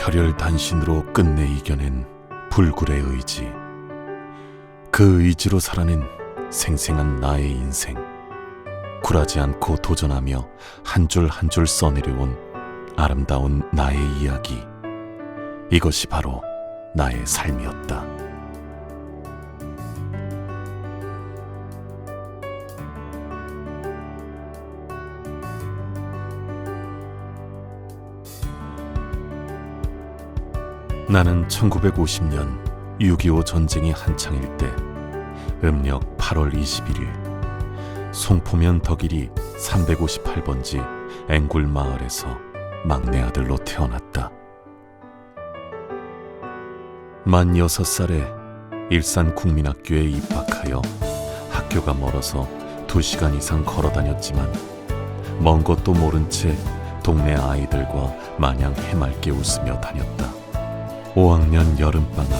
혈혈단신으로 끝내 이겨낸 불굴의 의지. 그 의지로 살아낸 생생한 나의 인생. 굴하지 않고 도전하며 한 줄 한 줄 써내려온 아름다운 나의 이야기. 이것이 바로 나의 삶이었다. 나는 1950년 6.25 전쟁이 한창일 때 음력 8월 21일 송포면 덕일이 358번지 앵굴 마을에서 막내 아들로 태어났다. 만 6살에 일산 국민학교에 입학하여 학교가 멀어서 2시간 이상 걸어 다녔지만 먼 것도 모른 채 동네 아이들과 마냥 해맑게 웃으며 다녔다. 5학년 여름방학,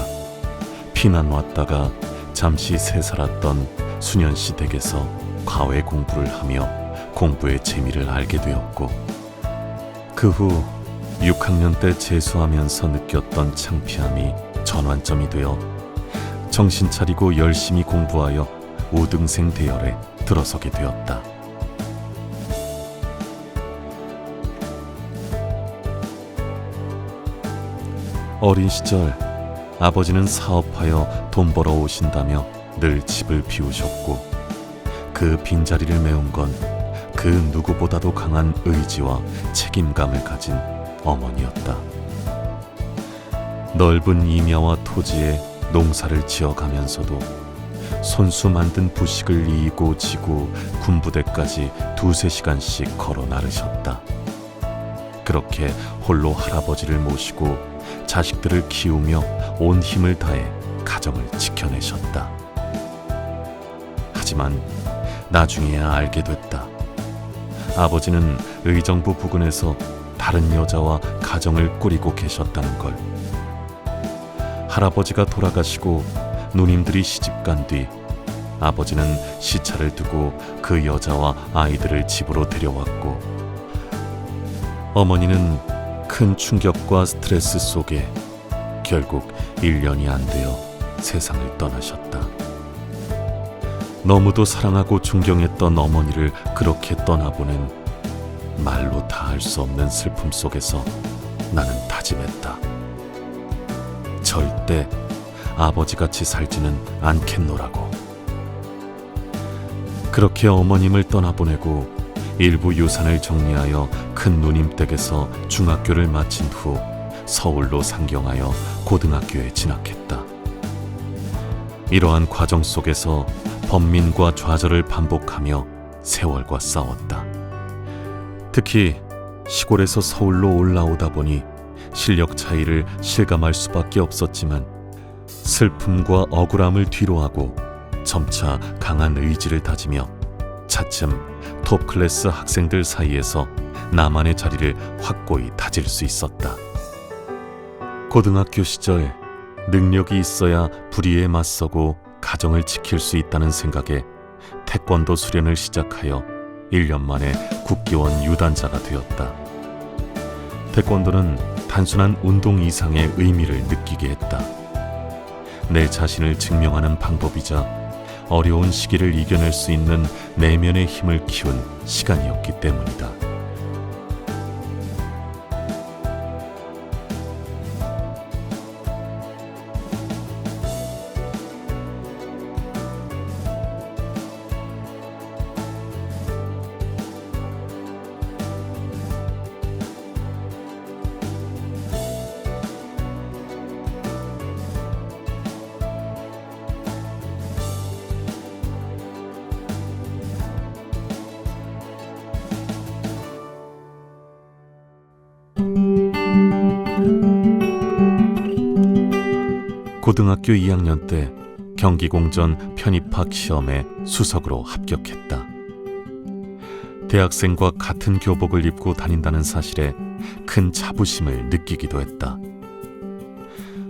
피난 왔다가 잠시 새살았던 수년시 댁에서 과외 공부를 하며 공부의 재미를 알게 되었고, 그 후 6학년 때 재수하면서 느꼈던 창피함이 전환점이 되어 정신 차리고 열심히 공부하여 우등생 대열에 들어서게 되었다. 어린 시절 아버지는 사업하여 돈 벌어 오신다며 늘 집을 비우셨고, 그 빈자리를 메운 건 그 누구보다도 강한 의지와 책임감을 가진 어머니였다. 넓은 임야와 토지에 농사를 지어가면서도 손수 만든 부식을 이고 지고 군부대까지 2-3시간씩 걸어 나르셨다. 그렇게 홀로 할아버지를 모시고 자식들을 키우며 온 힘을 다해 가정을 지켜내셨다. 하지만 나중에야 알게 됐다. 아버지는 의정부 부근에서 다른 여자와 가정을 꾸리고 계셨다는 걸. 할아버지가 돌아가시고 누님들이 시집간 뒤 아버지는 시차를 두고 그 여자와 아이들을 집으로 데려왔고, 어머니는 큰 충격과 스트레스 속에 결국 1년이 안 되어 세상을 떠나셨다. 너무도 사랑하고 존경했던 어머니를 그렇게 떠나보낸 말로 다 할 수 없는 슬픔 속에서 나는 다짐했다. 절대 아버지같이 살지는 않겠노라고. 그렇게 어머님을 떠나보내고 일부 유산을 정리하여 큰 누님 댁에서 중학교를 마친 후 서울로 상경하여 고등학교에 진학했다. 이러한 과정 속에서 번민과 좌절을 반복하며 세월과 싸웠다. 특히 시골에서 서울로 올라오다 보니 실력 차이를 실감할 수밖에 없었지만, 슬픔과 억울함을 뒤로하고 점차 강한 의지를 다지며 차츰 톱 클래스 학생들 사이에서 나만의 자리를 확고히 다질 수 있었다. 고등학교 시절 능력이 있어야 불의에 맞서고 가정을 지킬 수 있다는 생각에 태권도 수련을 시작하여 1년 만에 국기원 유단자가 되었다. 태권도는 단순한 운동 이상의 의미를 느끼게 했다. 내 자신을 증명하는 방법이자 어려운 시기를 이겨낼 수 있는 내면의 힘을 키운 시간이었기 때문이다. 고등학교 2학년 때 경기공전 편입학 시험에 수석으로 합격했다. 대학생과 같은 교복을 입고 다닌다는 사실에 큰 자부심을 느끼기도 했다.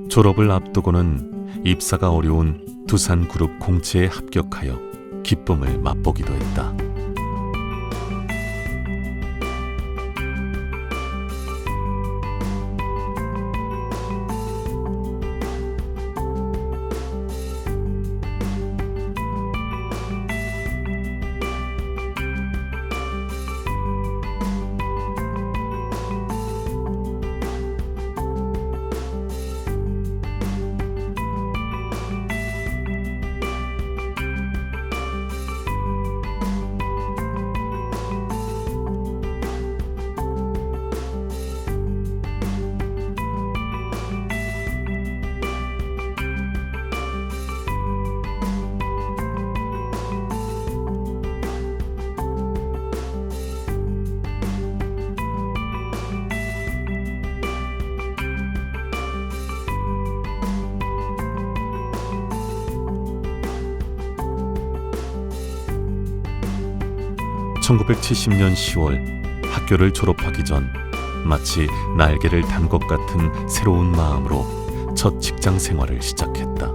졸업을 앞두고는 입사가 어려운 두산그룹 공채에 합격하여 기쁨을 맛보기도 했다. 1970년 10월 학교를 졸업하기 전 마치 날개를 단 것 같은 새로운 마음으로 첫 직장 생활을 시작했다.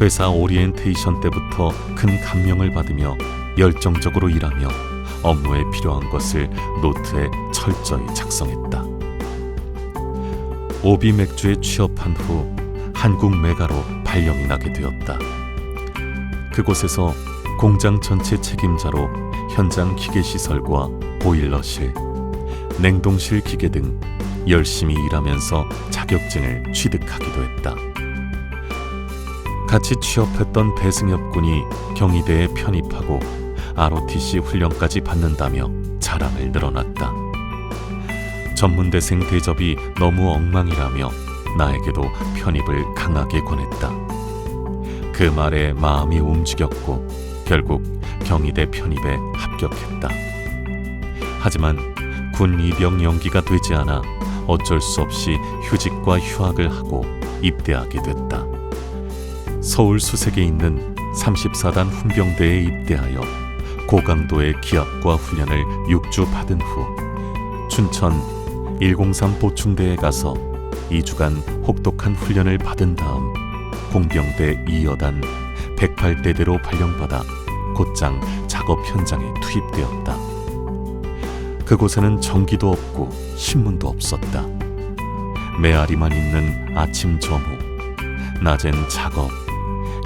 회사 오리엔테이션 때부터 큰 감명을 받으며 열정적으로 일하며 업무에 필요한 것을 노트에 철저히 작성했다. 오비 맥주에 취업한 후 한국 메가로 발령이 나게 되었다. 그곳에서 공장 전체 책임자로 현장 기계시설과 보일러실, 냉동실 기계 등 열심히 일하면서 자격증을 취득하기도 했다. 같이 취업했던 배승엽 군이 경희대에 편입하고 ROTC 훈련까지 받는다며 자랑을 늘어놨다. 전문대생 대접이 너무 엉망이라며 나에게도 편입을 강하게 권했다. 그 말에 마음이 움직였고 결국 경희대 편입에 합격했다. 하지만 군 입영 연기가 되지 않아 어쩔 수 없이 휴직과 휴학을 하고 입대하게 됐다. 서울 수색에 있는 34단 훈병대에 입대하여 고강도의 기압과 훈련을 6주 받은 후 춘천 103 보충대에 가서 2주간 혹독한 훈련을 받은 다음 공병대 2여단 108대대로 발령받아 곧장 작업 현장에 투입되었다. 그곳에는 전기도 없고 신문도 없었다. 메아리만 있는 아침 점호, 낮엔 작업,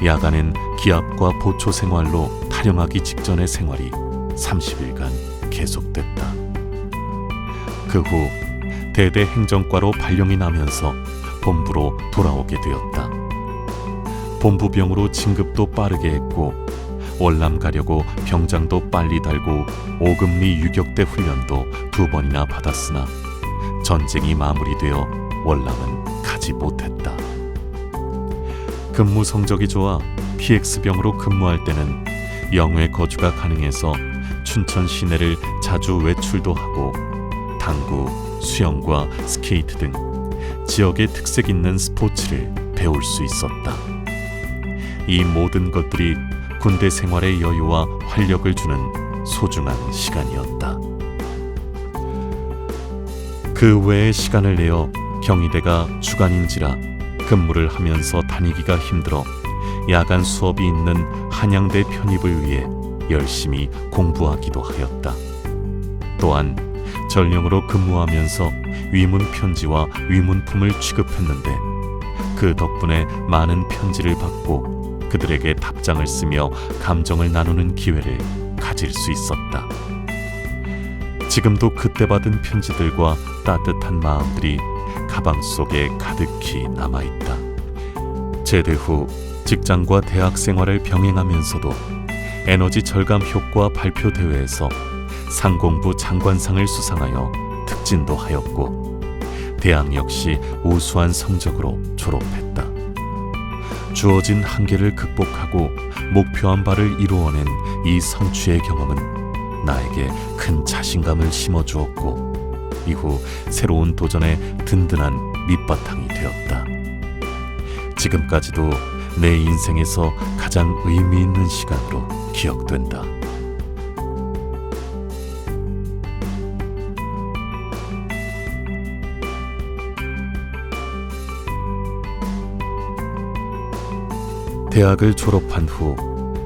야간엔 기압과 보초 생활로 탈영하기 직전의 생활이 30일간 계속됐다. 그 후 대대 행정과로 발령이 나면서 본부로 돌아오게 되었다. 본부병으로 진급도 빠르게 했고 월남 가려고 병장도 빨리 달고 5금리 유격대 훈련도 2번이나 받았으나 전쟁이 마무리되어 월남은 가지 못했다. 근무 성적이 좋아 PX병으로 근무할 때는 영외 거주가 가능해서 춘천 시내를 자주 외출도 하고 당구, 수영과 스케이트 등 지역의 특색 있는 스포츠를 배울 수 있었다. 이 모든 것들이 군대 생활의 여유와 활력을 주는 소중한 시간이었다. 그 외의 시간을 내어 경희대가 주간인지라 근무를 하면서 다니기가 힘들어 야간 수업이 있는 한양대 편입을 위해 열심히 공부하기도 하였다. 또한 전령으로 근무하면서 위문 편지와 위문품을 취급했는데 그 덕분에 많은 편지를 받고 그들에게 답장을 쓰며 감정을 나누는 기회를 가질 수 있었다. 지금도 그때 받은 편지들과 따뜻한 마음들이 가방 속에 가득히 남아있다. 제대 후 직장과 대학 생활을 병행하면서도 에너지 절감 효과 발표 대회에서 상공부 장관상을 수상하여 특진도 하였고 대학 역시 우수한 성적으로 졸업했다. 주어진 한계를 극복하고 목표한 바를 이루어낸 이 성취의 경험은 나에게 큰 자신감을 심어주었고 이후 새로운 도전에 든든한 밑바탕이 되었다. 지금까지도 내 인생에서 가장 의미 있는 시간으로 기억된다. 대학을 졸업한 후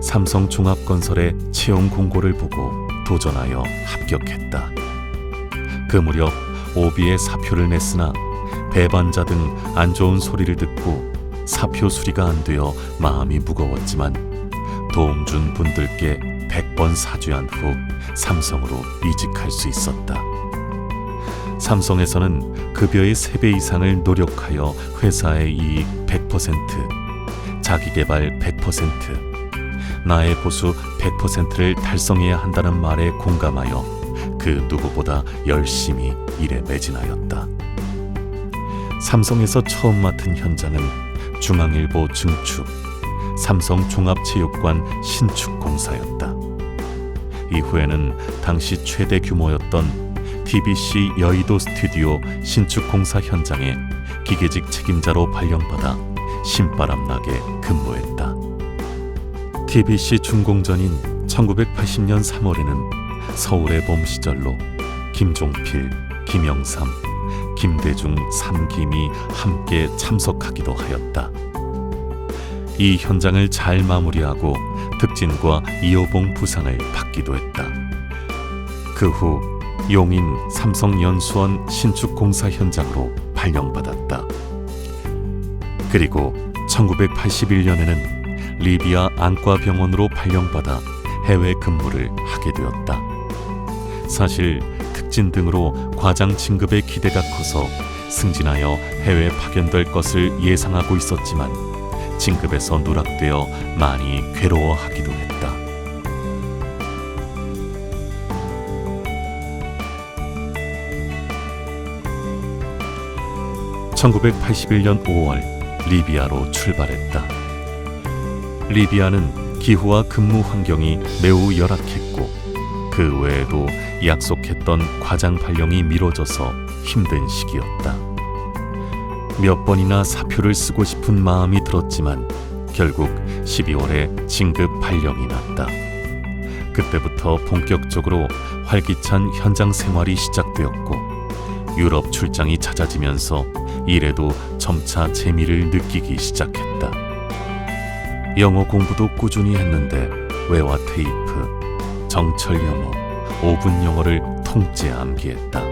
삼성종합건설의 채용 공고를 보고 도전하여 합격했다. 그 무렵 오비에 사표를 냈으나 배반자 등 안 좋은 소리를 듣고 사표 수리가 안 되어 마음이 무거웠지만 도움 준 분들께 100번 사죄한 후 삼성으로 이직할 수 있었다. 삼성에서는 급여의 3배 이상을 노력하여 회사의 이익 100%, 자기개발 100%, 나의 보수 100%를 달성해야 한다는 말에 공감하여 그 누구보다 열심히 일에 매진하였다. 삼성에서 처음 맡은 현장은 중앙일보 증축, 삼성종합체육관 신축 공사였다. 이후에는 당시 최대 규모였던 TBC 여의도 스튜디오 신축 공사 현장에 기계직 책임자로 발령받아 신바람나게 근무했다. TBC 준공전인 1980년 3월에는 서울의 봄 시절로 김종필, 김영삼, 김대중 3김이 함께 참석하기도 하였다. 이 현장을 잘 마무리하고 득진과 이호봉 부상을 받기도 했다. 그 후 용인 삼성연수원 신축 공사 현장으로 발령받았다. 그리고 1981년에는 리비아 안과병원으로 발령받아 해외 근무를 하게 되었다. 사실 특진 등으로 과장 진급의 기대가 커서 승진하여 해외 파견될 것을 예상하고 있었지만 진급에서 누락되어 많이 괴로워하기도 했다. 1981년 5월 리비아로 출발했다. 리비아는 기후와 근무 환경이 매우 열악했고 그 외에도 약속했던 과장 발령이 미뤄져서 힘든 시기였다. 몇 번이나 사표를 쓰고 싶은 마음이 들었지만 결국 12월에 진급 발령이 났다. 그때부터 본격적으로 활기찬 현장 생활이 시작되었고 유럽 출장이 잦아지면서 일에도 점차 재미를 느끼기 시작했다. 영어 공부도 꾸준히 했는데 외화 테이프, 정철 영어, 5분 영어를 통째 암기했다.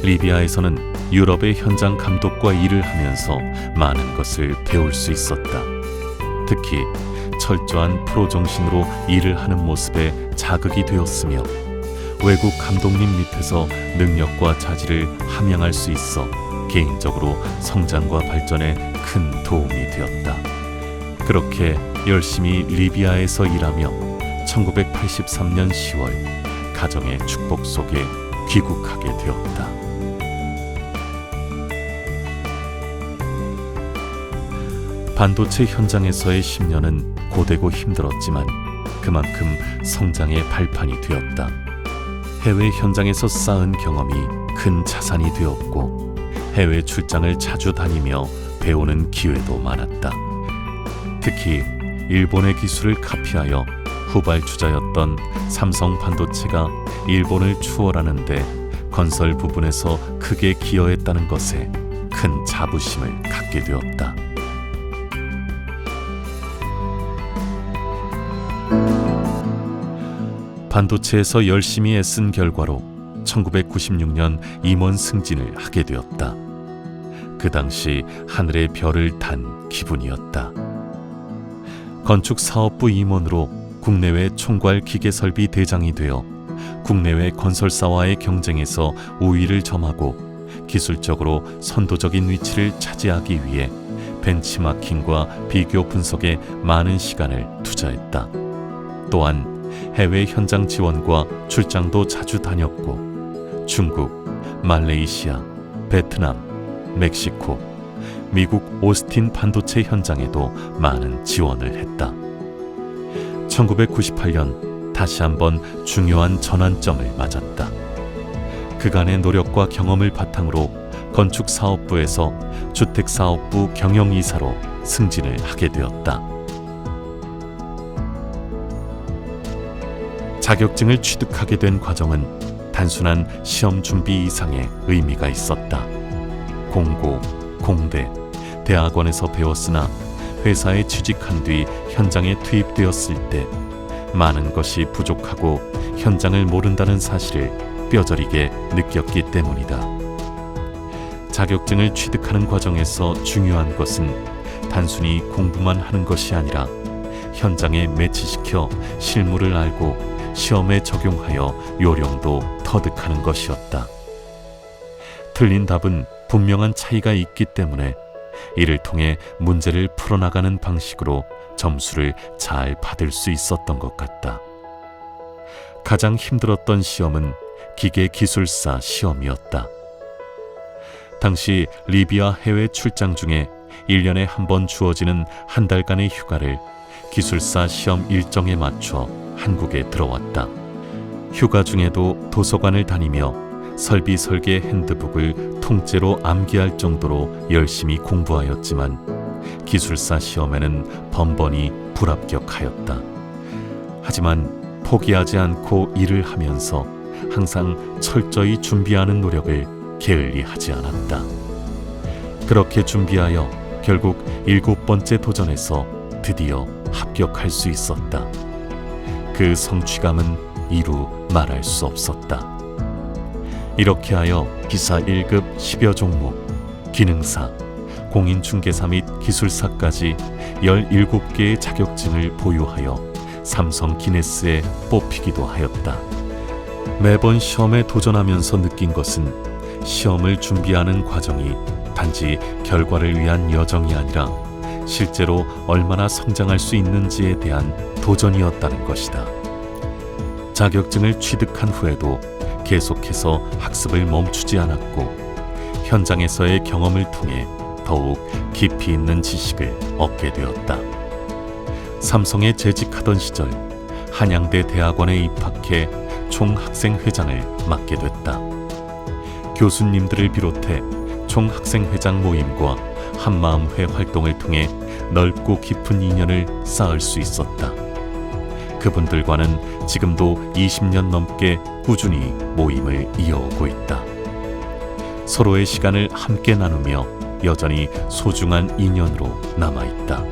리비아에서는 유럽의 현장 감독과 일을 하면서 많은 것을 배울 수 있었다. 특히 철저한 프로 정신으로 일을 하는 모습에 자극이 되었으며 외국 감독님 밑에서 능력과 자질을 함양할 수 있어 개인적으로 성장과 발전에 큰 도움이 되었다. 그렇게 열심히 리비아에서 일하며 1983년 10월 가정의 축복 속에 귀국하게 되었다. 반도체 현장에서의 10년은 고되고 힘들었지만 그만큼 성장의 발판이 되었다. 해외 현장에서 쌓은 경험이 큰 자산이 되었고 해외 출장을 자주 다니며 배우는 기회도 많았다. 특히 일본의 기술을 카피하여 후발주자였던 삼성 반도체가 일본을 추월하는 데 건설 부분에서 크게 기여했다는 것에 큰 자부심을 갖게 되었다. 반도체에서 열심히 애쓴 결과로 1996년 임원 승진을 하게 되었다. 그 당시 하늘의 별을 단 기분이었다. 건축사업부 임원으로 국내외 총괄 기계설비 대장이 되어 국내외 건설사와의 경쟁에서 우위를 점하고 기술적으로 선도적인 위치를 차지하기 위해 벤치마킹과 비교 분석에 많은 시간을 투자했다. 또한 해외 현장 지원과 출장도 자주 다녔고 중국, 말레이시아, 베트남, 멕시코, 미국 오스틴 반도체 현장에도 많은 지원을 했다. 1998년 다시 한번 중요한 전환점을 맞았다. 그간의 노력과 경험을 바탕으로 건축사업부에서 주택사업부 경영이사로 승진을 하게 되었다. 자격증을 취득하게 된 과정은 단순한 시험 준비 이상의 의미가 있었다. 공고, 공대, 대학원에서 배웠으나 회사에 취직한 뒤 현장에 투입되었을 때 많은 것이 부족하고 현장을 모른다는 사실을 뼈저리게 느꼈기 때문이다. 자격증을 취득하는 과정에서 중요한 것은 단순히 공부만 하는 것이 아니라 현장에 매치시켜 실무를 알고 시험에 적용하여 요령도 터득하는 것이었다. 틀린 답은 분명한 차이가 있기 때문에 이를 통해 문제를 풀어나가는 방식으로 점수를 잘 받을 수 있었던 것 같다. 가장 힘들었던 시험은 기계기술사 시험이었다. 당시 리비아 해외 출장 중에 1년에 한 번 주어지는 한 달간의 휴가를 기술사 시험 일정에 맞춰 한국에 들어왔다. 휴가 중에도 도서관을 다니며 설비 설계 핸드북을 통째로 암기할 정도로 열심히 공부하였지만 기술사 시험에는 번번이 불합격하였다. 하지만 포기하지 않고 일을 하면서 항상 철저히 준비하는 노력을 게을리 하지 않았다. 그렇게 준비하여 결국 7번째 도전에서 드디어 합격할 수 있었다. 그 성취감은 이루 말할 수 없었다. 이렇게 하여 기사 1급 10여 종목, 기능사, 공인중개사 및 기술사까지 17개의 자격증을 보유하여 삼성 기네스에 뽑히기도 하였다. 매번 시험에 도전하면서 느낀 것은 시험을 준비하는 과정이 단지 결과를 위한 여정이 아니라 실제로 얼마나 성장할 수 있는지에 대한 도전이었다는 것이다. 자격증을 취득한 후에도 계속해서 학습을 멈추지 않았고 현장에서의 경험을 통해 더욱 깊이 있는 지식을 얻게 되었다. 삼성에 재직하던 시절 한양대 대학원에 입학해 총학생회장을 맡게 됐다. 교수님들을 비롯해 총학생회장 모임과 한마음회 활동을 통해 넓고 깊은 인연을 쌓을 수 있었다. 그분들과는 지금도 20년 넘게 꾸준히 모임을 이어오고 있다. 서로의 시간을 함께 나누며 여전히 소중한 인연으로 남아있다.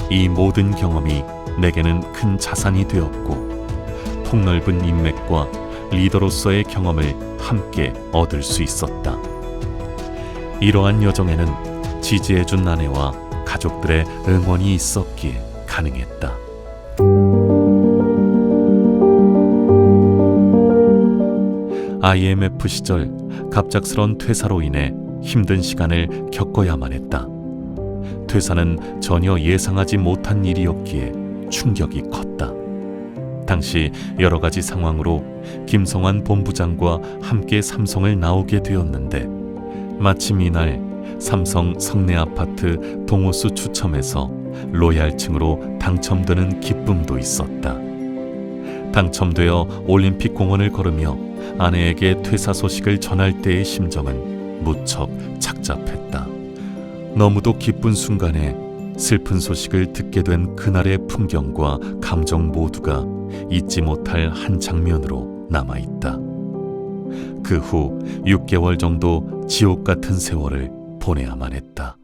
이 모든 경험이 내게는 큰 자산이 되었고 폭넓은 인맥과 리더로서의 경험을 함께 얻을 수 있었다. 이러한 여정에는 지지해준 아내와 가족들의 응원이 있었기에 가능했다. IMF 시절 갑작스런 퇴사로 인해 힘든 시간을 겪어야만 했다. 퇴사는 전혀 예상하지 못한 일이었기에 충격이 컸다. 당시 여러 가지 상황으로 김성환 본부장과 함께 삼성을 나오게 되었는데 마침 이날 삼성 성내 아파트 동호수 추첨에서 로얄층으로 당첨되는 기쁨도 있었다. 당첨되어 올림픽 공원을 걸으며 아내에게 퇴사 소식을 전할 때의 심정은 무척 착잡했다. 너무도 기쁜 순간에 슬픈 소식을 듣게 된 그날의 풍경과 감정 모두가 잊지 못할 한 장면으로 남아있다. 그 후 6개월 정도 지옥 같은 세월을 보내야만 했다.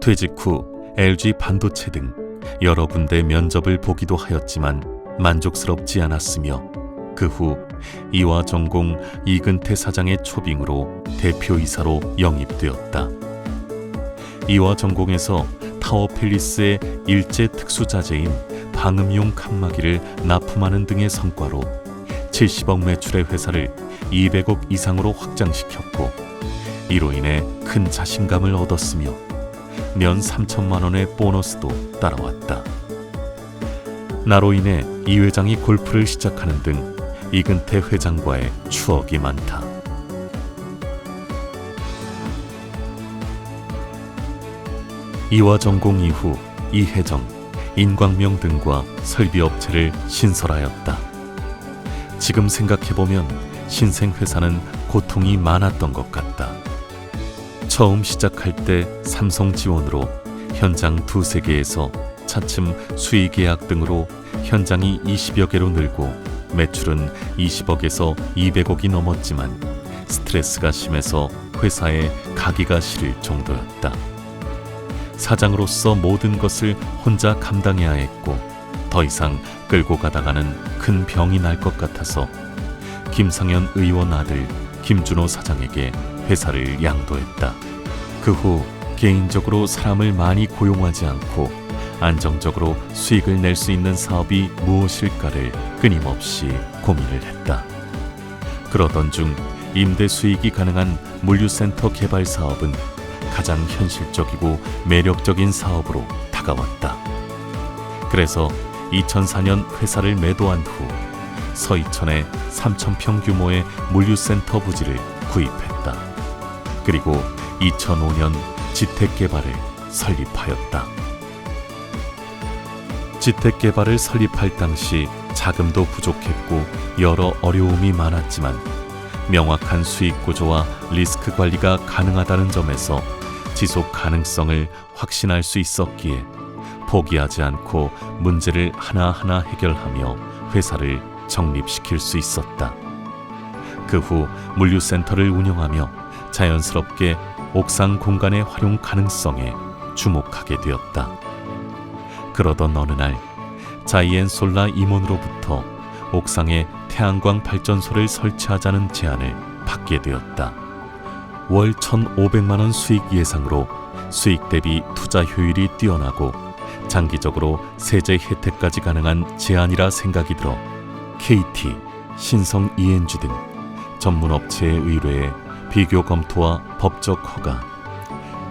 퇴직 후 LG 반도체 등 여러 군데 면접을 보기도 하였지만 만족스럽지 않았으며 그 후 이화전공 이근태 사장의 초빙으로 대표이사로 영입되었다. 이화전공에서 타워팰리스의 일제 특수자재인 방음용 칸막이를 납품하는 등의 성과로 70억 매출의 회사를 200억 이상으로 확장시켰고 이로 인해 큰 자신감을 얻었으며 년 3천만 원의 보너스도 따라왔다. 나로 인해 이 회장이 골프를 시작하는 등 이근태 회장과의 추억이 많다. 이화전공 이후 이혜정, 인광명 등과 설비업체를 신설하였다. 지금 생각해보면 신생회사는 고통이 많았던 것 같다. 처음 시작할 때 삼성 지원으로 현장 2~3개에서 차츰 수의계약 등으로 현장이 20여 개로 늘고 매출은 20억에서 200억이 넘었지만 스트레스가 심해서 회사에 가기가 싫을 정도였다. 사장으로서 모든 것을 혼자 감당해야 했고 더 이상 끌고 가다가는 큰 병이 날 것 같아서 김상현 의원 아들 김준호 사장에게 회사를 양도했다. 그 후 개인적으로 사람을 많이 고용하지 않고 안정적으로 수익을 낼 수 있는 사업이 무엇일까를 끊임없이 고민을 했다. 그러던 중 임대 수익이 가능한 물류센터 개발 사업은 가장 현실적이고 매력적인 사업으로 다가왔다. 그래서 2004년 회사를 매도한 후 서이천에 3,000평 규모의 물류센터 부지를 구입했다. 그리고 2005년 지택개발을 설립하였다. 지택개발을 설립할 당시 자금도 부족했고 여러 어려움이 많았지만 명확한 수익 구조와 리스크 관리가 가능하다는 점에서 지속 가능성을 확신할 수 있었기에 포기하지 않고 문제를 하나하나 해결하며 회사를 정립시킬 수 있었다. 그 후 물류센터를 운영하며 자연스럽게 옥상 공간의 활용 가능성에 주목하게 되었다. 그러던 어느 날 자이엔솔라 임원으로부터 옥상에 태양광 발전소를 설치하자는 제안을 받게 되었다. 월 1,500만 원 수익 예상으로 수익 대비 투자 효율이 뛰어나고 장기적으로 세제 혜택까지 가능한 제안이라 생각이 들어 KT, 신성 ENG 등 전문 업체의 의뢰에 비교 검토와 법적 허가,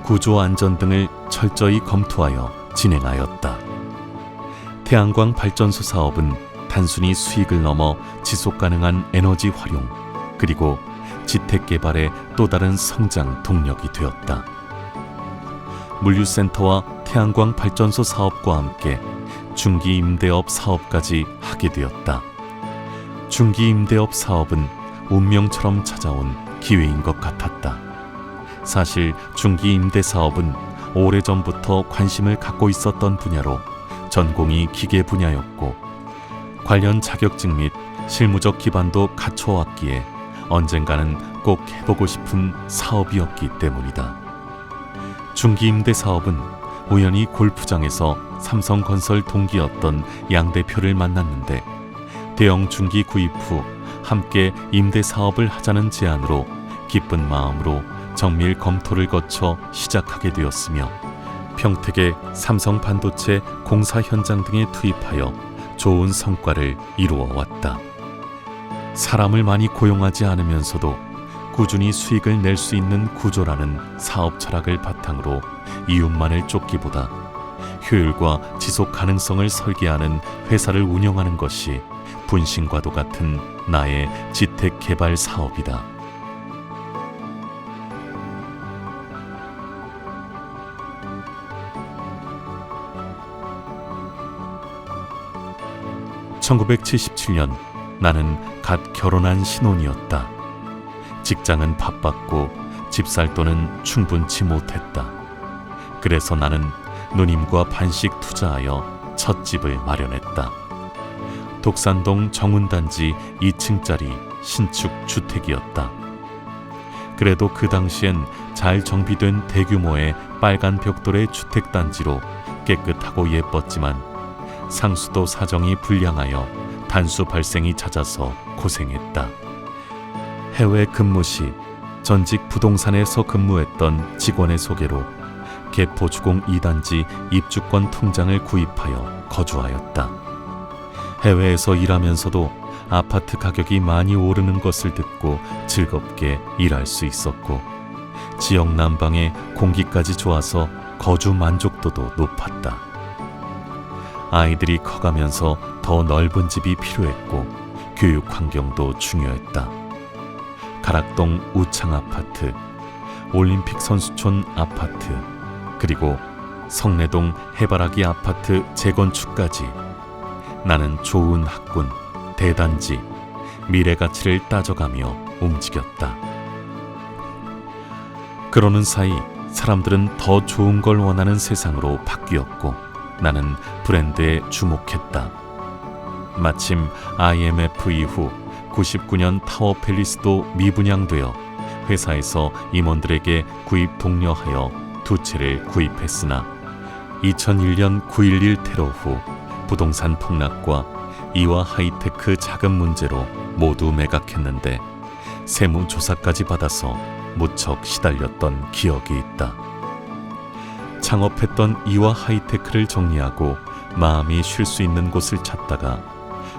구조 안전 등을 철저히 검토하여 진행하였다. 태양광 발전소 사업은 단순히 수익을 넘어 지속 가능한 에너지 활용, 그리고 지택 개발의 또 다른 성장 동력이 되었다. 물류센터와 태양광 발전소 사업과 함께 중기 임대업 사업까지 하게 되었다. 중기 임대업 사업은 운명처럼 찾아온 기회인 것 같았다. 사실 중기 임대 사업은 오래전부터 관심을 갖고 있었던 분야로 전공이 기계 분야였고 관련 자격증 및 실무적 기반도 갖춰왔기에 언젠가는 꼭 해보고 싶은 사업이었기 때문이다. 중기 임대 사업은 우연히 골프장에서 삼성건설 동기였던 양 대표를 만났는데 대형 중기 구입 후 함께 임대 사업을 하자는 제안으로 기쁜 마음으로 정밀 검토를 거쳐 시작하게 되었으며 평택의 삼성 반도체 공사 현장 등에 투입하여 좋은 성과를 이루어 왔다. 사람을 많이 고용하지 않으면서도 꾸준히 수익을 낼 수 있는 구조라는 사업 철학을 바탕으로 이윤만을 쫓기보다 효율과 지속 가능성을 설계하는 회사를 운영하는 것이 분신과도 같은 나의 지택 개발 사업이다. (1977년) 나는 갓 결혼한 신혼이었다. 직장은 바빴고 집 살 돈은 충분치 못했다. 그래서 나는 누님과 반씩 투자하여 첫 집을 마련했다. 독산동 정운단지 2층짜리 신축 주택이었다. 그래도 그 당시엔 잘 정비된 대규모의 빨간 벽돌의 주택단지로 깨끗하고 예뻤지만 상수도 사정이 불량하여 단수 발생이 잦아서 고생했다. 해외 근무 시 전직 부동산에서 근무했던 직원의 소개로 개포주공 2단지 입주권 통장을 구입하여 거주하였다. 해외에서 일하면서도 아파트 가격이 많이 오르는 것을 듣고 즐겁게 일할 수 있었고 지역 난방에 공기까지 좋아서 거주 만족도도 높았다. 아이들이 커가면서 더 넓은 집이 필요했고 교육 환경도 중요했다. 가락동 우창 아파트, 올림픽 선수촌 아파트, 그리고 성내동 해바라기 아파트 재건축까지 나는 좋은 학군, 대단지, 미래 가치를 따져가며 움직였다. 그러는 사이 사람들은 더 좋은 걸 원하는 세상으로 바뀌었고 나는 브랜드에 주목했다. 마침 IMF 이후 99년 타워 팰리스도 미분양되어 회사에서 임원들에게 구입 독려하여 두 채를 구입했으나 2001년 9.11 테러 후 부동산 폭락과 이화 하이테크 자금 문제로 모두 매각했는데 세무조사까지 받아서 무척 시달렸던 기억이 있다. 창업했던 이화 하이테크를 정리하고 마음이 쉴 수 있는 곳을 찾다가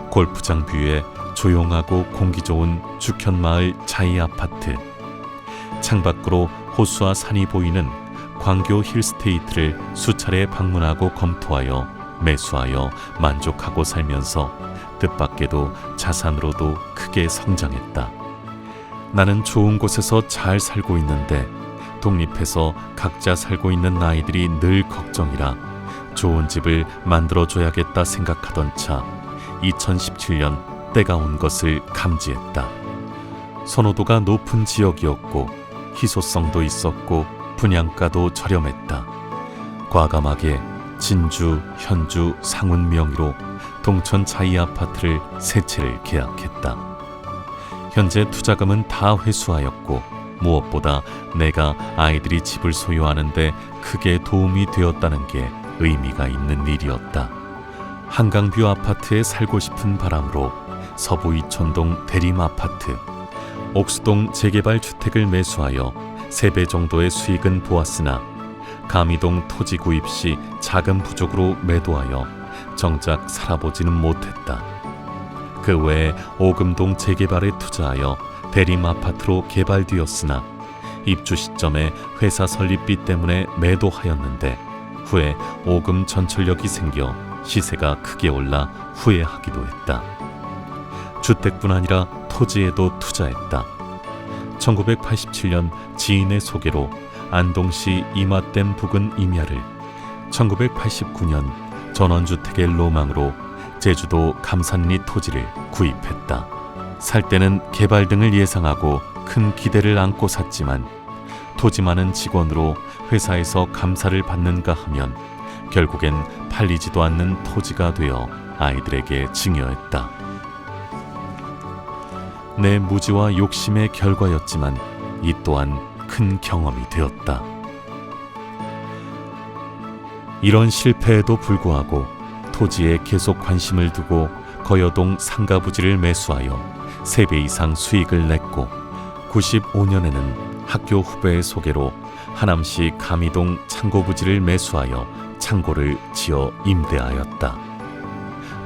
골프장 뷰에 조용하고 공기 좋은 죽현마을 자이 아파트, 창밖으로 호수와 산이 보이는 광교 힐스테이트를 수차례 방문하고 검토하여 매수하여 만족하고 살면서 뜻밖에도 자산으로도 크게 성장했다. 나는 좋은 곳에서 잘 살고 있는데 독립해서 각자 살고 있는 아이들이 늘 걱정이라 좋은 집을 만들어줘야겠다 생각하던 차 2017년 때가 온 것을 감지했다. 선호도가 높은 지역이었고 희소성도 있었고 분양가도 저렴했다. 과감하게 진주, 현주, 상훈 명의로 동천 자이 아파트를 세 채를 계약했다. 현재 투자금은 다 회수하였고 무엇보다 내가 아이들이 집을 소유하는 데 크게 도움이 되었다는 게 의미가 있는 일이었다. 한강뷰 아파트에 살고 싶은 바람으로 서부 이촌동 대림 아파트, 옥수동 재개발 주택을 매수하여 3배 정도의 수익은 보았으나 가미동 토지 구입 시 자금 부족으로 매도하여 정작 살아보지는 못했다. 그 외에 오금동 재개발에 투자하여 대림 아파트로 개발되었으나 입주 시점에 회사 설립비 때문에 매도하였는데 후에 오금 전철역이 생겨 시세가 크게 올라 후회하기도 했다. 주택뿐 아니라 토지에도 투자했다. 1987년 지인의 소개로 안동시 이마댐 부근 임야를, 1989년 전원주택의 로망으로 제주도 감산리 토지를 구입했다. 살 때는 개발 등을 예상하고 큰 기대를 안고 샀지만 토지 많은 직원으로 회사에서 감사를 받는가 하면 결국엔 팔리지도 않는 토지가 되어 아이들에게 증여했다. 내 무지와 욕심의 결과였지만 이 또한 큰 경험이 되었다. 이런 실패에도 불구하고 토지에 계속 관심을 두고 거여동 상가부지를 매수하여 3배 이상 수익을 냈고 95년에는 학교 후배의 소개로 하남시 가미동 창고부지를 매수하여 창고를 지어 임대하였다.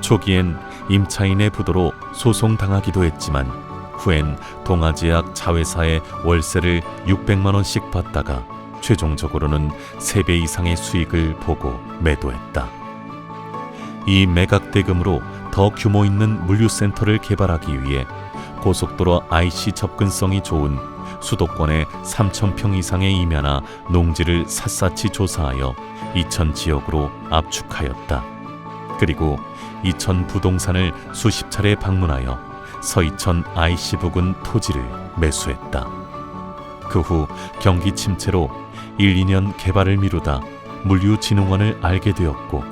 초기엔 임차인의 부도로 소송당하기도 했지만 후엔 동아제약 자회사에 월세를 600만 원씩 받다가 최종적으로는 3배 이상의 수익을 보고 매도했다. 이 매각 대금으로 더 규모 있는 물류센터를 개발하기 위해 고속도로 IC 접근성이 좋은 수도권의 3,000평 이상의 임야나 농지를 샅샅이 조사하여 이천 지역으로 압축하였다. 그리고 이천 부동산을 수십 차례 방문하여 서이천 IC 부근 토지를 매수했다. 그 후 경기 침체로 1, 2년 개발을 미루다 물류진흥원을 알게 되었고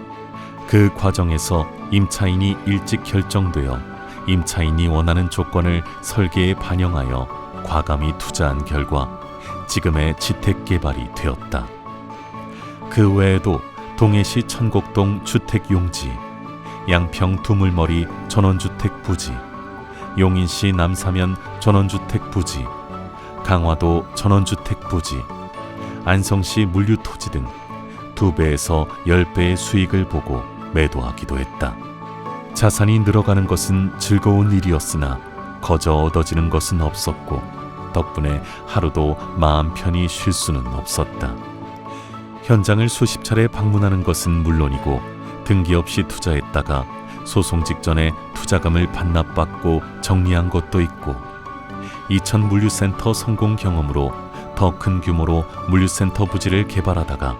그 과정에서 임차인이 일찍 결정되어 임차인이 원하는 조건을 설계에 반영하여 과감히 투자한 결과 지금의 지택개발이 되었다. 그 외에도 동해시 천곡동 주택용지, 양평 두물머리 전원주택 부지, 용인시 남사면 전원주택 부지, 강화도 전원주택 부지, 안성시 물류토지 등 2배에서 10배의 수익을 보고 매도하기도 했다. 자산이 늘어가는 것은 즐거운 일이었으나 거저 얻어지는 것은 없었고 덕분에 하루도 마음 편히 쉴 수는 없었다. 현장을 수십 차례 방문하는 것은 물론이고 등기 없이 투자했다가 소송 직전에 투자금을 반납받고 정리한 것도 있고 이천 물류센터 성공 경험으로 더 큰 규모로 물류센터 부지를 개발하다가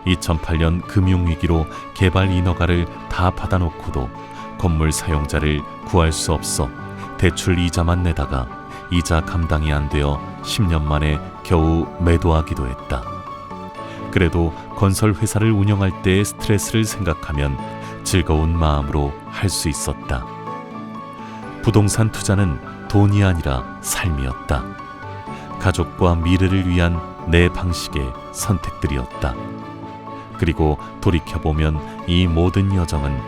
2008년 금융위기로 개발 인허가를 다 받아놓고도 건물 사용자를 구할 수 없어 대출 이자만 내다가 이자 감당이 안 되어 10년 만에 겨우 매도하기도 했다. 그래도 건설 회사를 운영할 때의 스트레스를 생각하면 즐거운 마음으로 할 수 있었다. 부동산 투자는 돈이 아니라 삶이었다. 가족과 미래를 위한 내 방식의 선택들이었다. 그리고 돌이켜보면 이 모든 여정은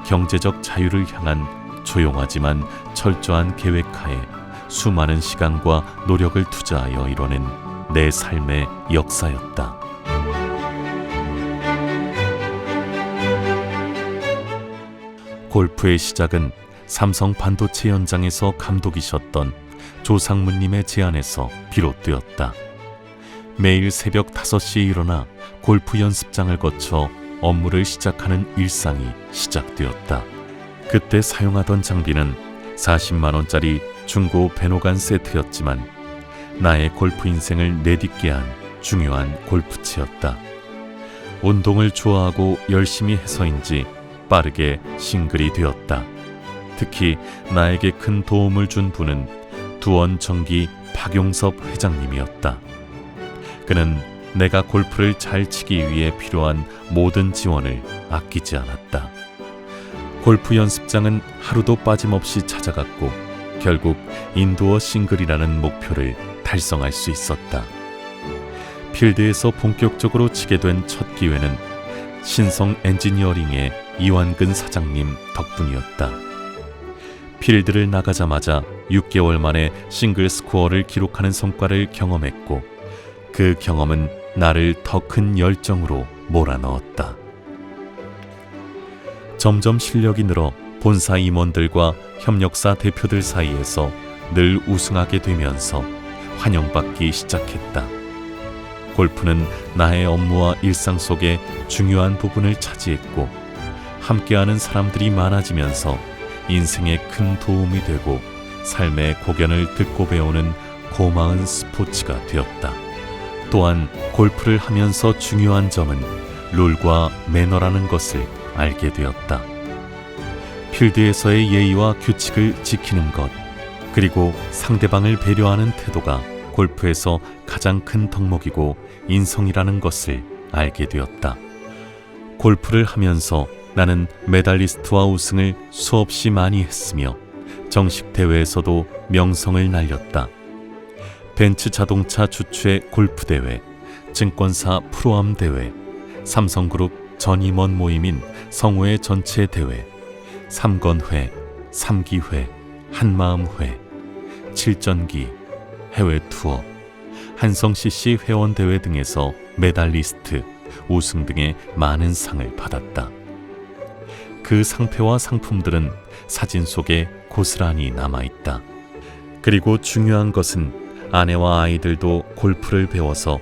경제적 자유를 향한 조용하지만 철저한 계획하에 수많은 시간과 노력을 투자하여 이뤄낸 내 삶의 역사였다. 골프의 시작은 삼성 반도체 현장에서 감독이셨던 조상무님의 제안에서 비롯되었다. 매일 새벽 5시에 일어나 골프 연습장을 거쳐 업무를 시작하는 일상이 시작되었다. 그때 사용하던 장비는 40만 원짜리 중고 베노간 세트였지만 나의 골프 인생을 내딛게 한 중요한 골프채였다. 운동을 좋아하고 열심히 해서인지 빠르게 싱글이 되었다. 특히 나에게 큰 도움을 준 분은 두원정기 박용섭 회장님이었다. 그는 내가 골프를 잘 치기 위해 필요한 모든 지원을 아끼지 않았다. 골프 연습장은 하루도 빠짐없이 찾아갔고 결국 인도어 싱글이라는 목표를 달성할 수 있었다. 필드에서 본격적으로 치게 된 첫 기회는 신성 엔지니어링의 이완근 사장님 덕분이었다. 필드를 나가자마자 6개월 만에 싱글 스코어를 기록하는 성과를 경험했고 그 경험은 나를 더 큰 열정으로 몰아넣었다. 점점 실력이 늘어 본사 임원들과 협력사 대표들 사이에서 늘 우승하게 되면서 환영받기 시작했다. 골프는 나의 업무와 일상 속에 중요한 부분을 차지했고 함께하는 사람들이 많아지면서 인생에 큰 도움이 되고 삶의 고견을 듣고 배우는 고마운 스포츠가 되었다. 또한 골프를 하면서 중요한 점은 룰과 매너라는 것을 알게 되었다. 필드에서의 예의와 규칙을 지키는 것, 그리고 상대방을 배려하는 태도가 골프에서 가장 큰 덕목이고 인성이라는 것을 알게 되었다. 골프를 하면서 나는 메달리스트와 우승을 수없이 많이 했으며 정식 대회에서도 명성을 날렸다. 벤츠 자동차 주최 골프 대회, 증권사 프로암 대회, 삼성그룹 전 임원 모임인 성우회 전체 대회, 삼건회, 삼기회, 한마음회, 칠전기, 해외 투어, 한성 CC 회원 대회 등에서 메달리스트, 우승 등의 많은 상을 받았다. 그 상패와 상품들은 사진 속에 고스란히 남아있다. 그리고 중요한 것은 아내와 아이들도 골프를 배워서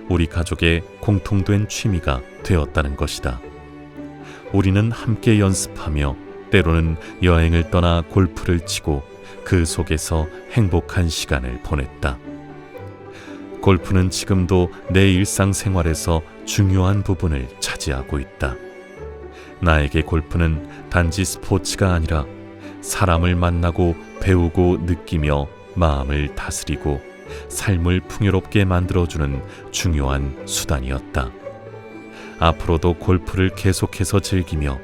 우리 가족의 공통된 취미가 되었다는 것이다. 우리는 함께 연습하며 때로는 여행을 떠나 골프를 치고 그 속에서 행복한 시간을 보냈다. 골프는 지금도 내 일상생활에서 중요한 부분을 차지하고 있다. 나에게 골프는 단지 스포츠가 아니라 사람을 만나고 배우고 느끼며 마음을 다스리고 삶을 풍요롭게 만들어주는 중요한 수단이었다. 앞으로도 골프를 계속해서 즐기며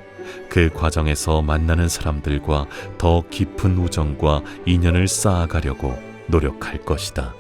그 과정에서 만나는 사람들과 더 깊은 우정과 인연을 쌓아가려고 노력할 것이다.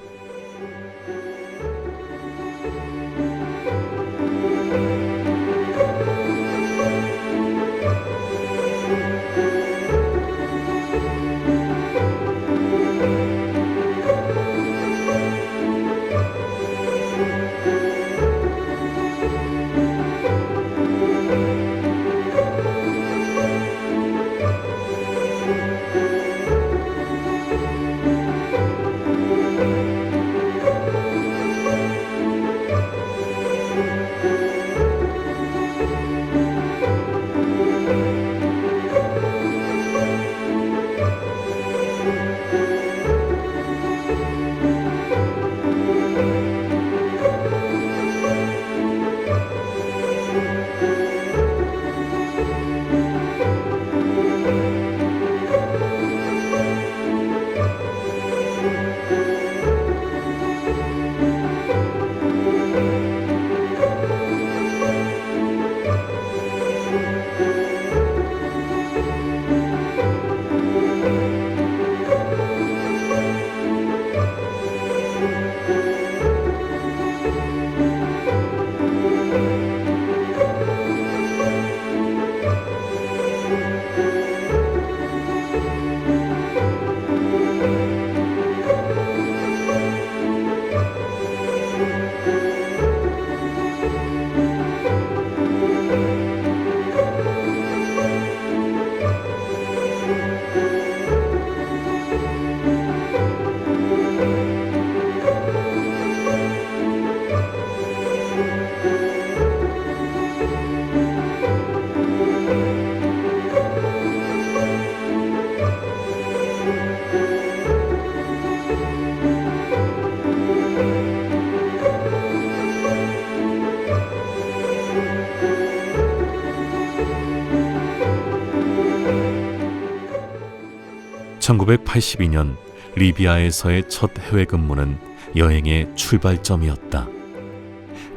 (1982년) 리비아에서의 첫 해외 근무는 여행의 출발점이었다.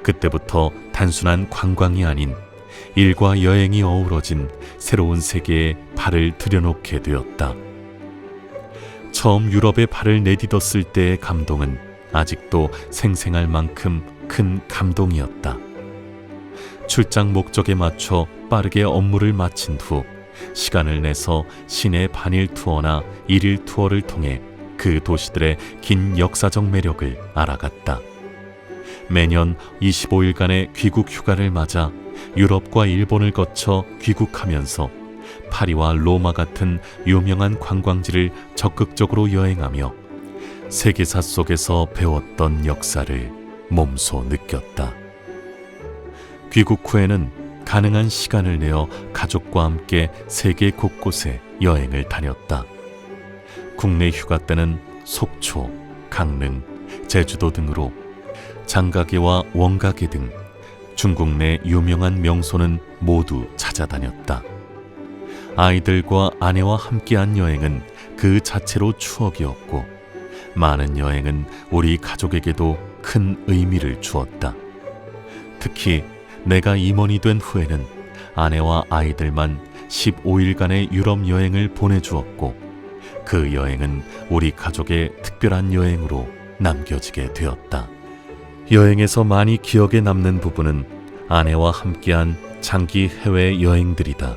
그때부터 단순한 관광이 아닌 일과 여행이 어우러진 새로운 세계에 발을 들여놓게 되었다. 처음 유럽에 발을 내딛었을 때의 감동은 아직도 생생할 만큼 큰 감동이었다. 출장 목적에 맞춰 빠르게 업무를 마친 후 시간을 내서 시내 반일 투어나 일일 투어를 통해 그 도시들의 긴 역사적 매력을 알아갔다. 매년 25일간의 귀국 휴가를 맞아 유럽과 일본을 거쳐 귀국하면서 파리와 로마 같은 유명한 관광지를 적극적으로 여행하며 세계사 속에서 배웠던 역사를 몸소 느꼈다. 귀국 후에는 가능한 시간을 내어 가족과 함께 세계 곳곳에 여행을 다녔다. 국내 휴가 때는 속초, 강릉, 제주도 등으로 장가게와 원가게 등 중국 내 유명한 명소는 모두 찾아다녔다. 아이들과 아내와 함께한 여행은 그 자체로 추억이었고 많은 여행은 우리 가족에게도 큰 의미를 주었다. 특히 내가 임원이 된 후에는 아내와 아이들만 15일간의 유럽 여행을 보내주었고 그 여행은 우리 가족의 특별한 여행으로 남겨지게 되었다. 여행에서 많이 기억에 남는 부분은 아내와 함께한 장기 해외 여행들이다.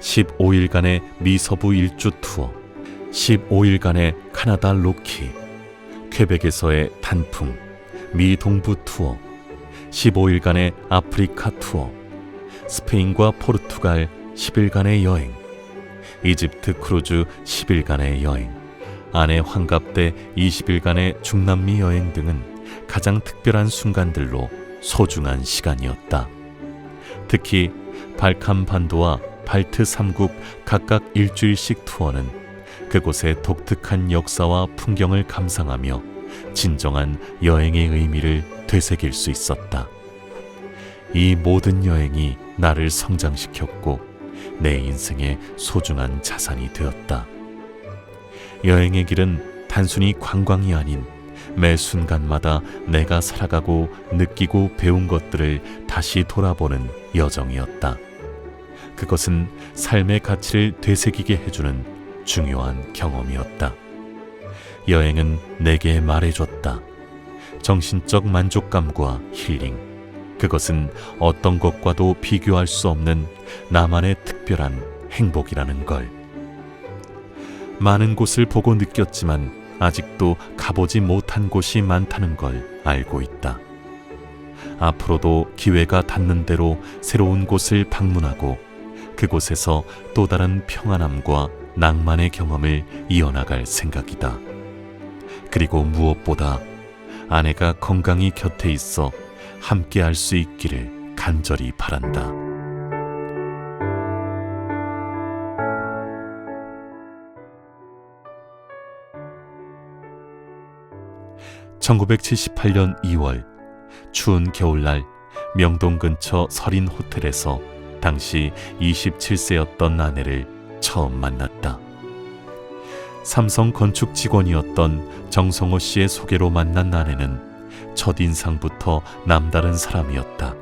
15일간의 미서부 일주 투어, 15일간의 카나다 로키, 퀘벡에서의 단풍, 미 동부 투어, 15일간의 아프리카 투어, 스페인과 포르투갈 10일간의 여행, 이집트 크루즈 10일간의 여행, 아내 환갑 때 20일간의 중남미 여행 등은 가장 특별한 순간들로 소중한 시간이었다. 특히 발칸 반도와 발트 3국 각각 일주일씩 투어는 그곳의 독특한 역사와 풍경을 감상하며 진정한 여행의 의미를 되새길 수 있었다. 이 모든 여행이 나를 성장시켰고 내 인생의 소중한 자산이 되었다. 여행의 길은 단순히 관광이 아닌 매 순간마다 내가 살아가고 느끼고 배운 것들을 다시 돌아보는 여정이었다. 그것은 삶의 가치를 되새기게 해주는 중요한 경험이었다. 여행은 내게 말해줬다. 정신적 만족감과 힐링. 그것은 어떤 것과도 비교할 수 없는 나만의 특별한 행복이라는 걸. 많은 곳을 보고 느꼈지만 아직도 가보지 못한 곳이 많다는 걸 알고 있다. 앞으로도 기회가 닿는 대로 새로운 곳을 방문하고 그곳에서 또 다른 평안함과 낭만의 경험을 이어나갈 생각이다. 그리고 무엇보다 아내가 건강히 곁에 있어 함께 할 수 있기를 간절히 바란다. (1978년 2월) 추운 겨울날 명동 근처 설인 호텔에서 당시 27세였던 아내를 처음 만났다. 삼성 건축 직원이었던 정성호 씨의 소개로 만난 아내는 첫인상부터 남다른 사람이었다.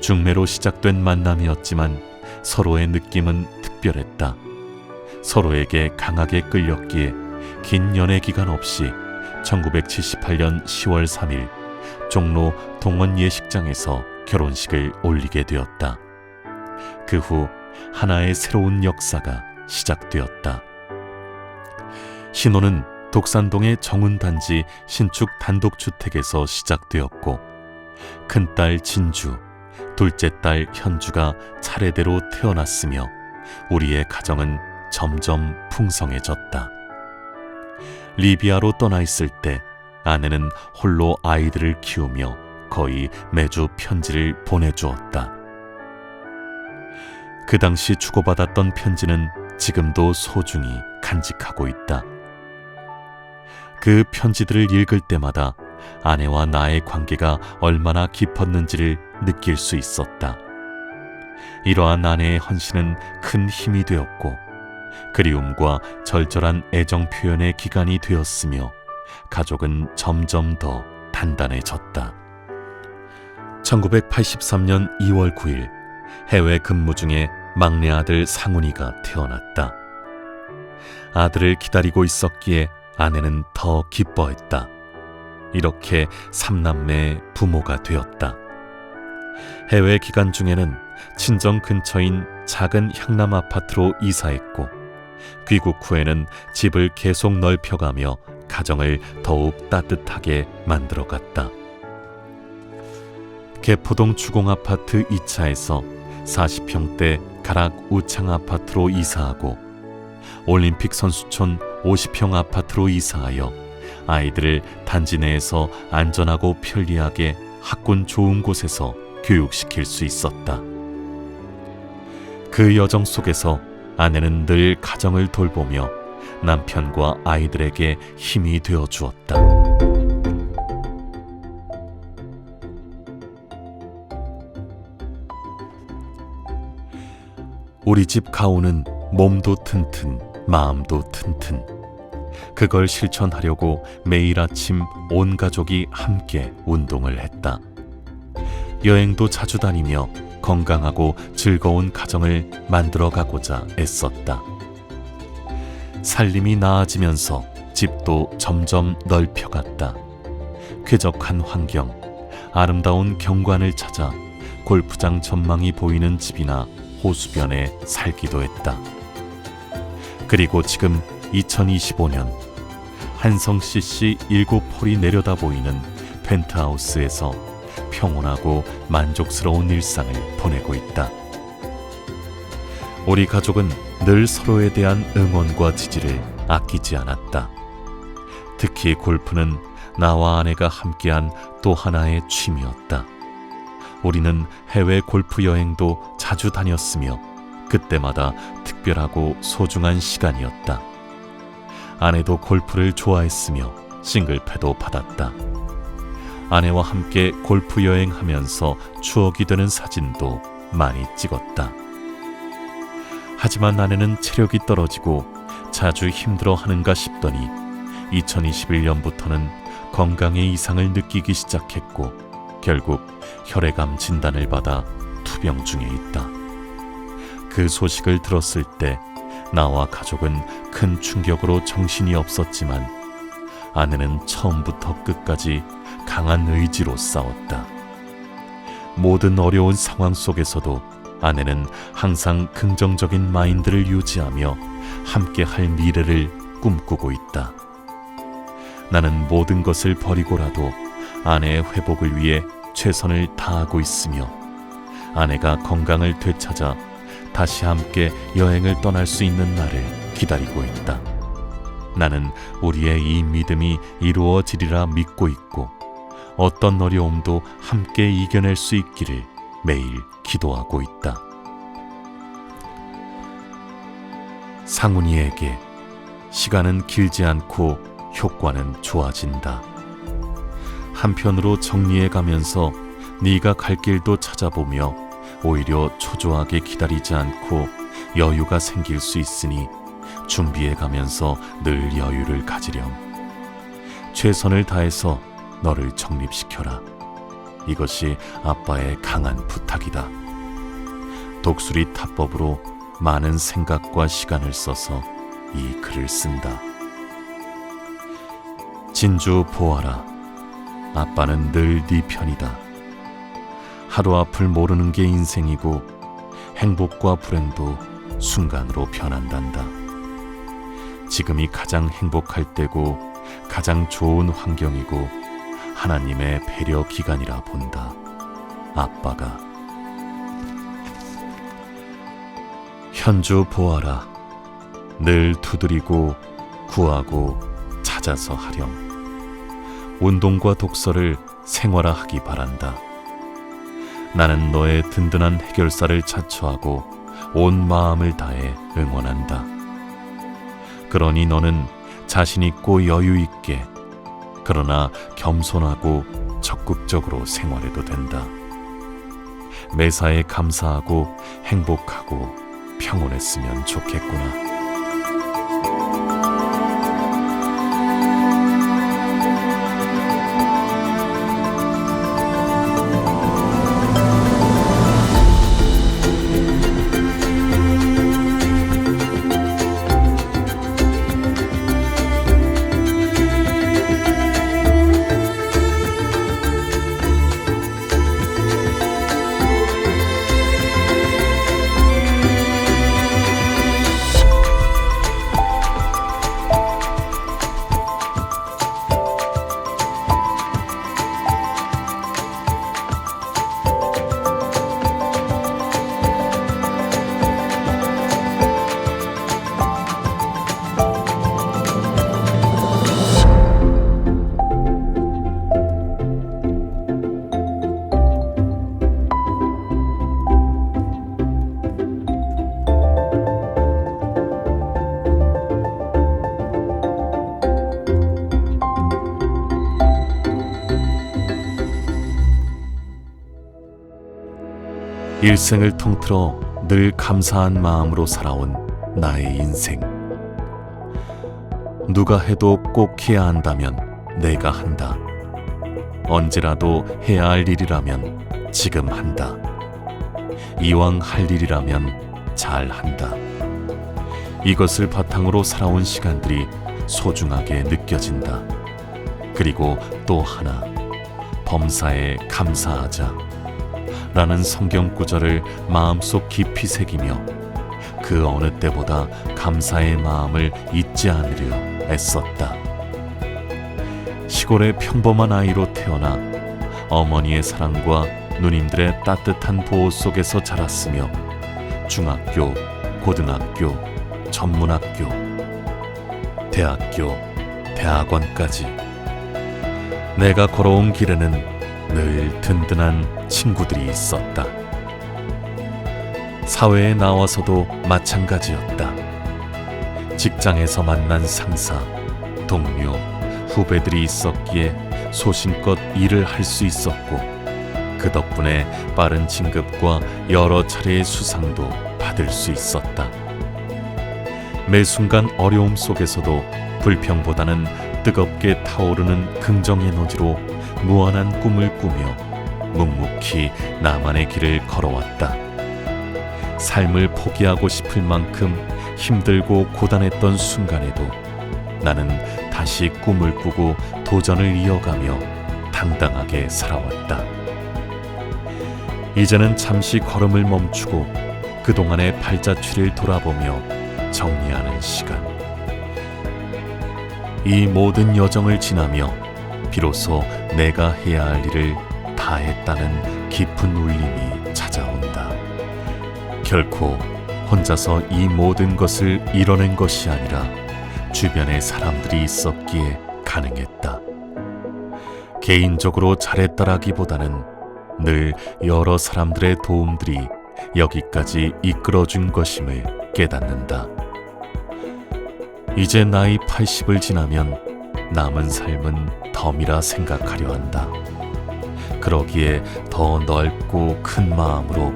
중매로 시작된 만남이었지만 서로의 느낌은 특별했다. 서로에게 강하게 끌렸기에 긴 연애 기간 없이 1978년 10월 3일 종로 동원 예식장에서 결혼식을 올리게 되었다. 그 후 하나의 새로운 역사가 시작되었다. 신혼은 독산동의 정운단지 신축 단독주택에서 시작되었고 큰딸 진주, 둘째 딸 현주가 차례대로 태어났으며 우리의 가정은 점점 풍성해졌다. 리비아로 떠나 있을 때 아내는 홀로 아이들을 키우며 거의 매주 편지를 보내주었다. 그 당시 주고받았던 편지는 지금도 소중히 간직하고 있다. 그 편지들을 읽을 때마다 아내와 나의 관계가 얼마나 깊었는지를 느낄 수 있었다. 이러한 아내의 헌신은 큰 힘이 되었고 그리움과 절절한 애정 표현의 기간이 되었으며 가족은 점점 더 단단해졌다. 1983년 2월 9일 해외 근무 중에 막내 아들 상훈이가 태어났다. 아들을 기다리고 있었기에 아내는 더 기뻐했다. 이렇게 3남매의 부모가 되었다. 해외 기간 중에는 친정 근처인 작은 향남 아파트로 이사했고 귀국 후에는 집을 계속 넓혀가며 가정을 더욱 따뜻하게 만들어갔다. 개포동 주공아파트 2차에서 40평대 가락 우창 아파트로 이사하고 올림픽 선수촌 50평 아파트로 이사하여 아이들을 단지 내에서 안전하고 편리하게 학군 좋은 곳에서 교육시킬 수 있었다. 그 여정 속에서 아내는 늘 가정을 돌보며 남편과 아이들에게 힘이 되어 주었다. 우리 집 가오는 몸도 튼튼, 마음도 튼튼. 그걸 실천하려고 매일 아침 온 가족이 함께 운동을 했다. 여행도 자주 다니며 건강하고 즐거운 가정을 만들어가고자 애썼다. 살림이 나아지면서 집도 점점 넓혀갔다. 쾌적한 환경, 아름다운 경관을 찾아 골프장 전망이 보이는 집이나 호수변에 살기도 했다. 그리고 지금 2025년 한성CC 7폴이 내려다 보이는 펜트하우스에서 평온하고 만족스러운 일상을 보내고 있다. 우리 가족은 늘 서로에 대한 응원과 지지를 아끼지 않았다. 특히 골프는 나와 아내가 함께한 또 하나의 취미였다. 우리는 해외 골프 여행도 자주 다녔으며 그때마다 특별하고 소중한 시간이었다. 아내도 골프를 좋아했으며 싱글패도 받았다. 아내와 함께 골프 여행하면서 추억이 되는 사진도 많이 찍었다. 하지만 아내는 체력이 떨어지고 자주 힘들어하는가 싶더니 2021년부터는 건강에 이상을 느끼기 시작했고 결국 혈액암 진단을 받아 투병 중에 있다. 그 소식을 들었을 때 나와 가족은 큰 충격으로 정신이 없었지만 아내는 처음부터 끝까지 강한 의지로 싸웠다. 모든 어려운 상황 속에서도 아내는 항상 긍정적인 마인드를 유지하며 함께 할 미래를 꿈꾸고 있다. 나는 모든 것을 버리고라도 아내의 회복을 위해 최선을 다하고 있으며 아내가 건강을 되찾아 다시 함께 여행을 떠날 수 있는 날을 기다리고 있다. 나는 우리의 이 믿음이 이루어지리라 믿고 있고 어떤 어려움도 함께 이겨낼 수 있기를 매일 기도하고 있다. 상훈이에게 시간은 길지 않고 효과는 좋아진다. 한편으로 정리해가면서 네가 갈 길도 찾아보며 오히려 초조하게 기다리지 않고 여유가 생길 수 있으니 준비해가면서 늘 여유를 가지렴. 최선을 다해서 너를 정립시켜라. 이것이 아빠의 강한 부탁이다. 독수리 타법으로 많은 생각과 시간을 써서 이 글을 쓴다. 진주 보아라. 아빠는 늘 네 편이다. 하루 앞을 모르는 게 인생이고 행복과 불행도 순간으로 변한단다. 지금이 가장 행복할 때고 가장 좋은 환경이고 하나님의 배려 기간이라 본다. 아빠가. 현주 보아라. 늘 두드리고 구하고 찾아서 하렴. 운동과 독서를 생활화하기 바란다. 나는 너의 든든한 해결사를 자처하고 온 마음을 다해 응원한다. 그러니 너는 자신 있고 여유 있게 그러나 겸손하고 적극적으로 생활해도 된다. 매사에 감사하고 행복하고 평온했으면 좋겠구나. 일생을 통틀어 늘 감사한 마음으로 살아온 나의 인생. 누가 해도 꼭 해야 한다면 내가 한다. 언제라도 해야 할 일이라면 지금 한다. 이왕 할 일이라면 잘 한다. 이것을 바탕으로 살아온 시간들이 소중하게 느껴진다. 그리고 또 하나, 범사에 감사하자 라는 성경 구절을 마음속 깊이 새기며 그 어느 때보다 감사의 마음을 잊지 않으려 애썼다. 시골의 평범한 아이로 태어나 어머니의 사랑과 누님들의 따뜻한 보호 속에서 자랐으며 중학교, 고등학교, 전문학교, 대학교, 대학원까지 내가 걸어온 길에는 늘 든든한 친구들이 있었다. 사회에 나와서도 마찬가지였다. 직장에서 만난 상사, 동료, 후배들이 있었기에 소신껏 일을 할 수 있었고 그 덕분에 빠른 진급과 여러 차례의 수상도 받을 수 있었다. 매 순간 어려움 속에서도 불평보다는 뜨겁게 타오르는 긍정 에너지로 무한한 꿈을 꾸며 묵묵히 나만의 길을 걸어왔다. 삶을 포기하고 싶을 만큼 힘들고 고단했던 순간에도 나는 다시 꿈을 꾸고 도전을 이어가며 당당하게 살아왔다. 이제는 잠시 걸음을 멈추고 그동안의 발자취를 돌아보며 정리하는 시간. 이 모든 여정을 지나며 비로소 내가 해야 할 일을 다 했다는 깊은 울림이 찾아온다. 결코 혼자서 이 모든 것을 이뤄낸 것이 아니라 주변에 사람들이 있었기에 가능했다. 개인적으로 잘했다라기보다는 늘 여러 사람들의 도움들이 여기까지 이끌어준 것임을 깨닫는다. 이제 나이 80을 지나면 남은 삶은 덤이라 생각하려 한다. 그러기에 더 넓고 큰 마음으로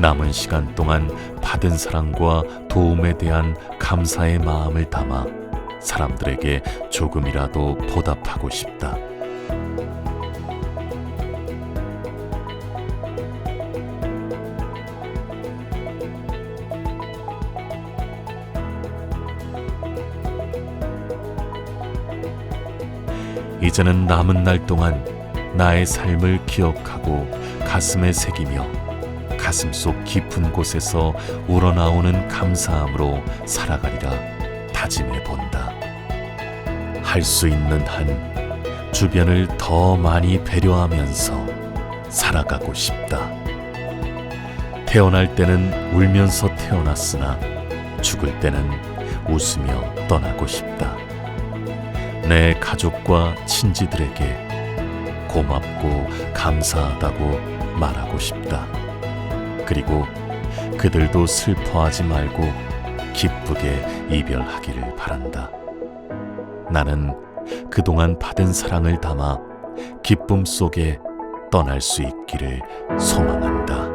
남은 시간 동안 받은 사랑과 도움에 대한 감사의 마음을 담아 사람들에게 조금이라도 보답하고 싶다. 이제는 남은 날 동안 나의 삶을 기억하고 가슴에 새기며 가슴속 깊은 곳에서 우러나오는 감사함으로 살아가리라 다짐해 본다. 할 수 있는 한 주변을 더 많이 배려하면서 살아가고 싶다. 태어날 때는 울면서 태어났으나 죽을 때는 웃으며 떠나고 싶다. 내 가족과 친지들에게 고맙고 감사하다고 말하고 싶다. 그리고 그들도 슬퍼하지 말고 기쁘게 이별하기를 바란다. 나는 그동안 받은 사랑을 담아 기쁨 속에 떠날 수 있기를 소망한다.